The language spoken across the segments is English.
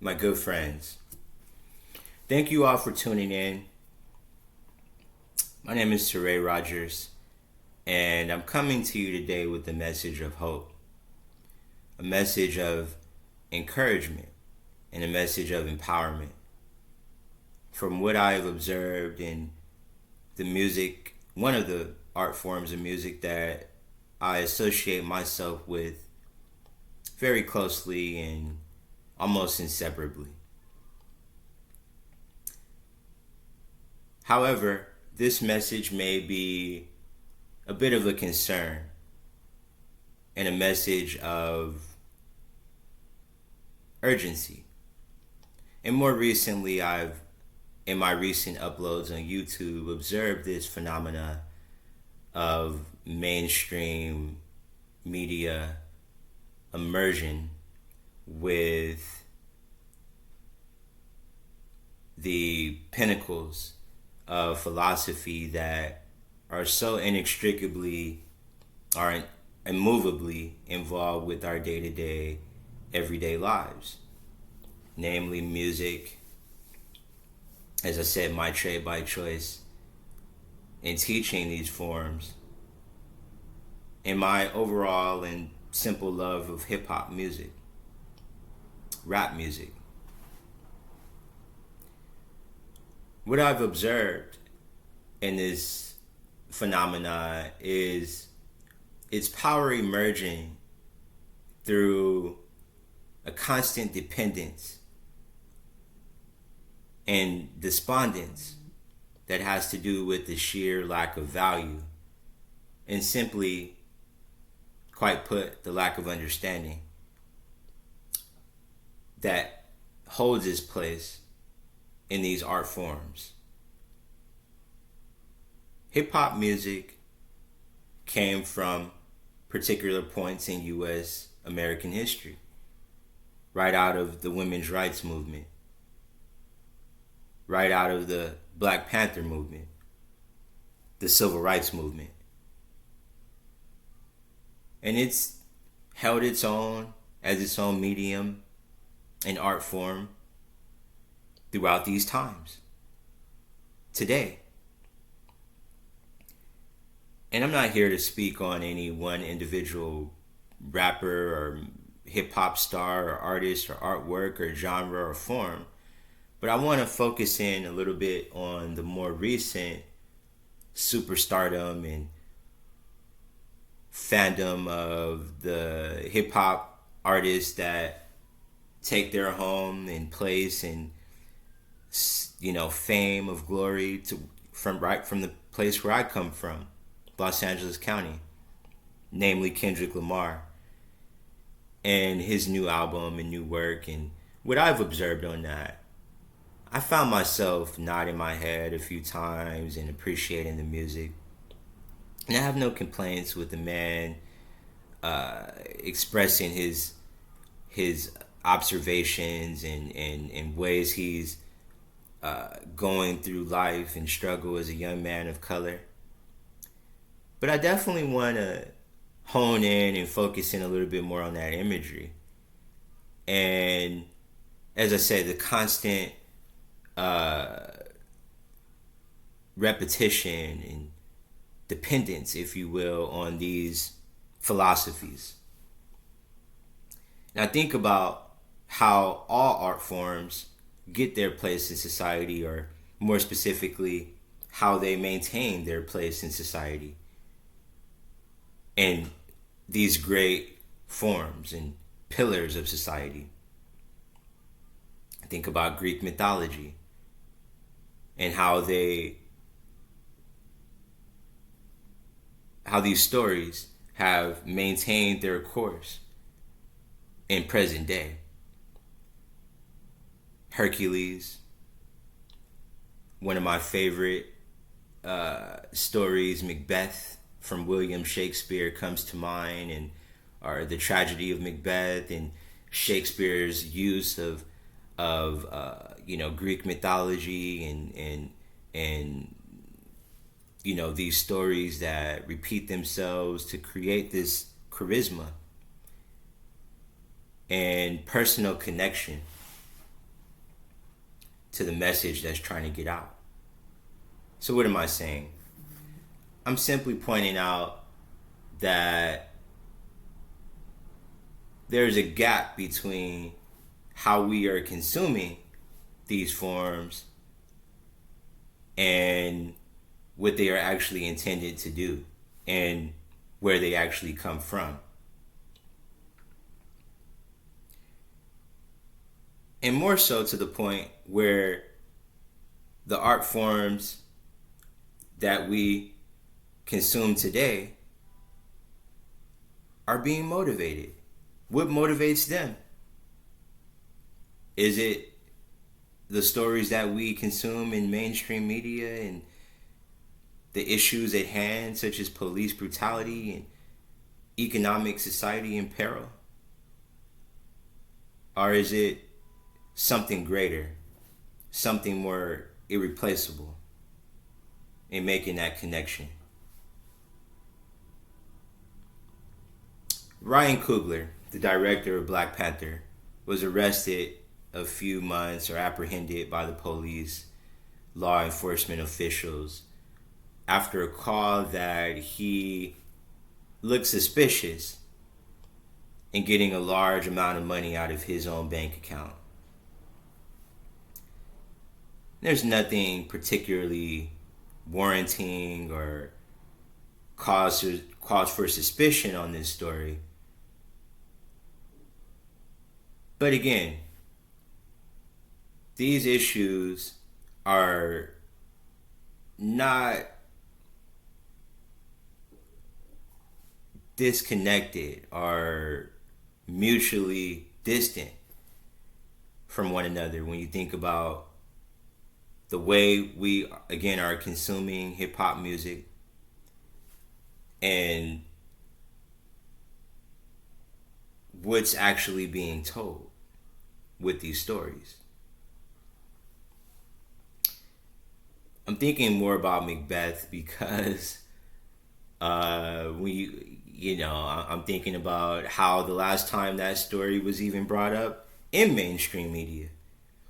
my good friends. Thank you all for tuning in. My name is Teray Rogers, and I'm coming to you today with a message of hope, a message of encouragement, and a message of empowerment. From what I have observed in the music, one of the art forms of music that I associate myself with very closely and almost inseparably. However, this message may be a bit of a concern and a message of urgency. And more recently, in my recent uploads on YouTube, observed this phenomena of mainstream media immersion with the pinnacles of philosophy that are so inextricably or immovably involved with our day-to-day everyday lives, namely music, as I said, my trade by choice, in teaching these forms, and my overall and simple love of hip-hop music, rap music. What I've observed in this phenomena is its power emerging through a constant dependence and despondence that has to do with the sheer lack of value and simply, quite put, the lack of understanding that holds its place in these art forms. Hip-hop music came from particular points in U.S. American history, right out of the women's rights movement, right out of the Black Panther movement, the civil rights movement. And it's held its own as its own medium and art form throughout these times, today. And I'm not here to speak on any one individual rapper or hip-hop star or artist or artwork or genre or form, but I want to focus in a little bit on the more recent superstardom and fandom of the hip-hop artists that take their home and place and fame of glory from the place where I come from, Los Angeles County, namely Kendrick Lamar, and his new album and new work. And what I've observed on that, I found myself nodding my head a few times and appreciating the music. And I have no complaints with the man expressing his observations and ways he's going through life and struggle as a young man of color. But I definitely want to hone in and focus in a little bit more on that imagery. And as I said, the constant repetition and dependence, if you will, on these philosophies. And I think about how all art forms get their place in society, or more specifically, how they maintain their place in society. And these great forms and pillars of society. I think about Greek mythology and how these stories have maintained their course in present day. Hercules, one of my favorite stories, Macbeth from William Shakespeare, comes to mind, or the tragedy of Macbeth, and Shakespeare's use of Greek mythology and these stories that repeat themselves to create this charisma and personal connection to the message that's trying to get out. So what am I saying? I'm simply pointing out that there's a gap between how we are consuming these forms and what they are actually intended to do and where they actually come from. And more so to the point where the art forms that we consume today are being motivated. What motivates them? Is it the stories that we consume in mainstream media and the issues at hand, such as police brutality and economic society in peril? Or is it something greater, something more irreplaceable in making that connection? Ryan Coogler, the director of Black Panther, was arrested a few months or apprehended by the police, law enforcement officials, after a call that he looked suspicious in getting a large amount of money out of his own bank account. There's nothing particularly warranting or cause for suspicion on this story. But again, these issues are not disconnected or mutually distant from one another when you think about the way we, again, are consuming hip-hop music and what's actually being told with these stories. I'm thinking more about Macbeth because I'm thinking about how the last time that story was even brought up in mainstream media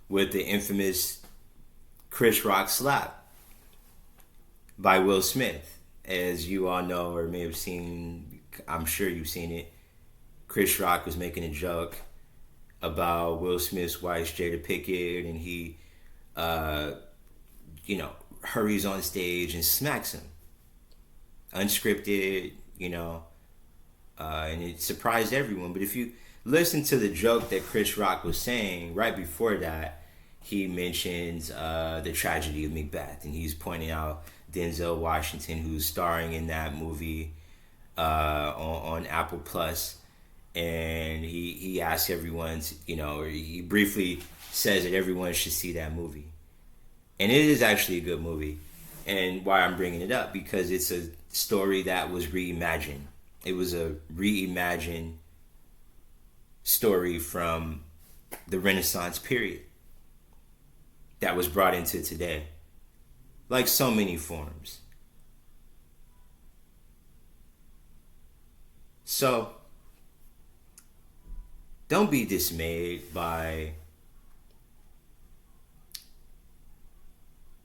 with the infamous Chris Rock slap by Will Smith. As you all know or may have seen, I'm sure you've seen it, Chris Rock was making a joke about Will Smith's wife, Jada Pinkett, and he, hurries on stage and smacks him. Unscripted, and it surprised everyone. But if you listen to the joke that Chris Rock was saying right before that, he mentions the tragedy of Macbeth, and he's pointing out Denzel Washington, who's starring in that movie on Apple Plus, and he asks everyone, or he briefly says that everyone should see that movie, and it is actually a good movie. And why I'm bringing it up, because it's a story that was reimagined. It was a reimagined story from the Renaissance period that was brought into today, like so many forms. So, don't be dismayed by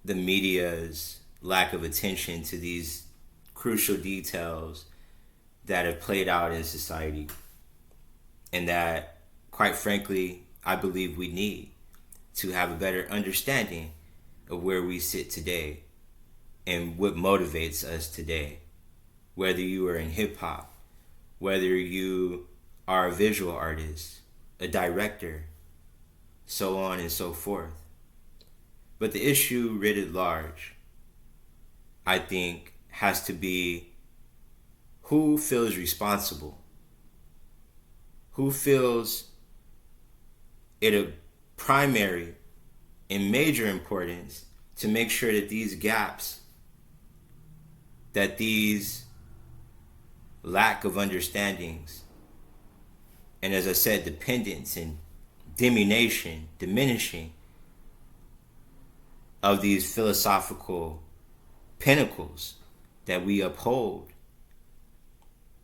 the media's lack of attention to these crucial details that have played out in society, and that, quite frankly, I believe we need to have a better understanding of where we sit today and what motivates us today. Whether you are in hip-hop, whether you are a visual artist, a director, so on and so forth. But the issue writ at large, I think, has to be who feels responsible, who feels it a primary and major importance to make sure that these gaps, that these lack of understandings, and as I said, dependence and diminishing of these philosophical pinnacles that we uphold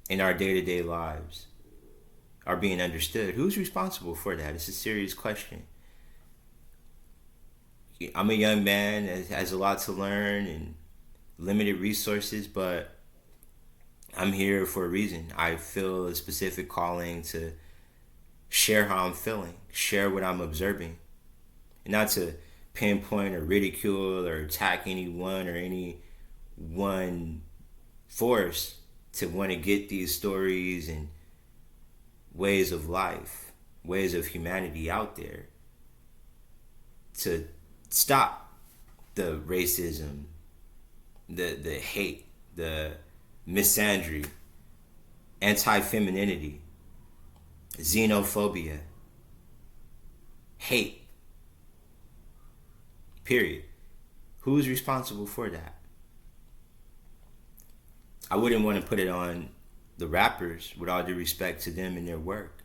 in our day-to-day lives are being understood. Who's responsible for that? It's a serious question. I'm a young man that has a lot to learn and limited resources, but I'm here for a reason. I feel a specific calling to share how I'm feeling, share what I'm observing, and not to pinpoint or ridicule or attack anyone or any one force, to want to get these stories and ways of life, ways of humanity out there, to stop the racism, the hate, the misandry, anti-femininity, xenophobia, hate. Period. Who's responsible for that? I wouldn't want to put it on the rappers, with all due respect to them and their work.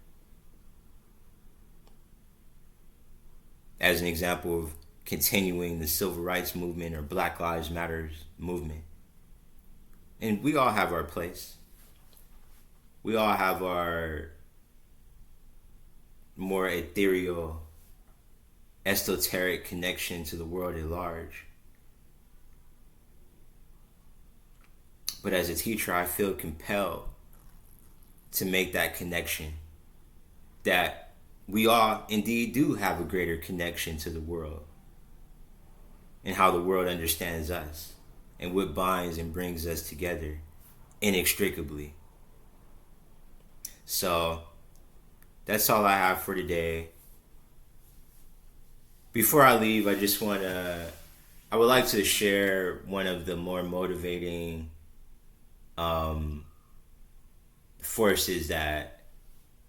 As an example of continuing the civil rights movement or Black Lives Matters movement. And we all have our place. We all have our more ethereal, esoteric connection to the world at large. But as a teacher, I feel compelled to make that connection, that we all indeed do have a greater connection to the world and how the world understands us and what binds and brings us together inextricably. So that's all I have for today. Before I leave, I would like to share one of the more motivating forces that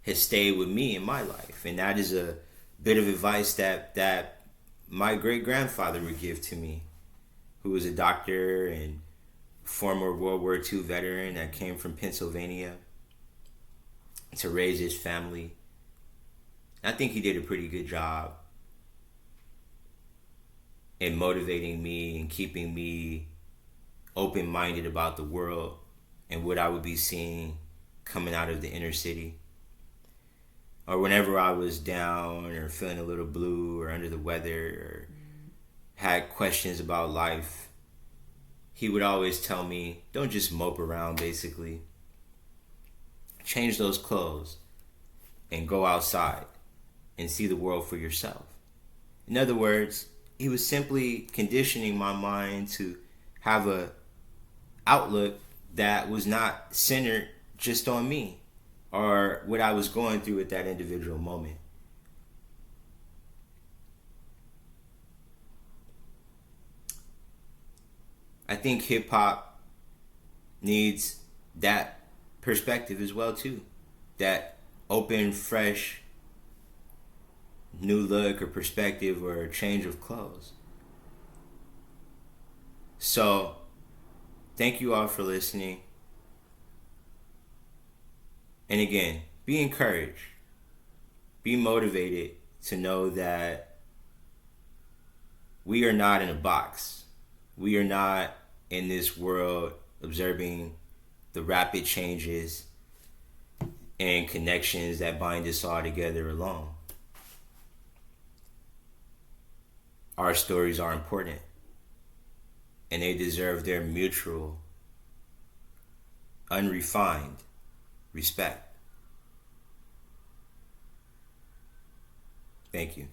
has stayed with me in my life, and that is a bit of advice that my great grandfather would give to me, who was a doctor and former World War II veteran that came from Pennsylvania to raise his family. I think he did a pretty good job in motivating me and keeping me open-minded about the world and what I would be seeing coming out of the inner city. Or whenever I was down or feeling a little blue or under the weather or had questions about life, he would always tell me, don't just mope around, basically. Change those clothes and go outside and see the world for yourself. In other words, he was simply conditioning my mind to have a outlook that was not centered just on me or what I was going through at that individual moment. I think hip hop needs that perspective as well too. That open, fresh, new look or perspective or change of clothes. So, thank you all for listening. And again, be encouraged. Be motivated to know that we are not in a box. We are not in this world observing the rapid changes and connections that bind us all together alone. Our stories are important, and they deserve their mutual, unrefined respect. Thank you.